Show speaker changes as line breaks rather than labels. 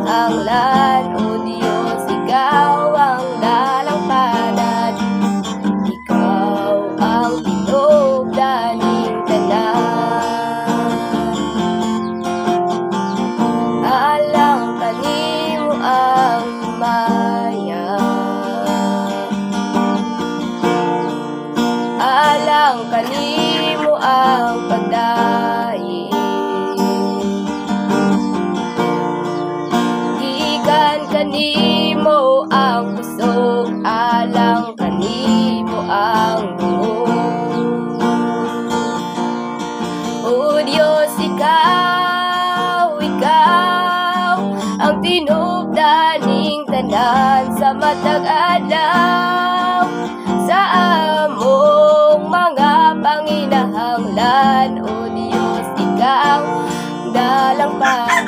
kinahanglan. O Diyos, ikaw ang nalangpanan, ikaw ang tinubdaning tanan. Alang kanimo ang himaya, alang kanimo ang pagdaig. Gikan kanimo ang puso, alang kanimo ang buhok. O Diyos, ikaw ang tinubdaning tanan sa matag adlaw, sa among mga panginahanglan. O Diyos, ikaw dalang pa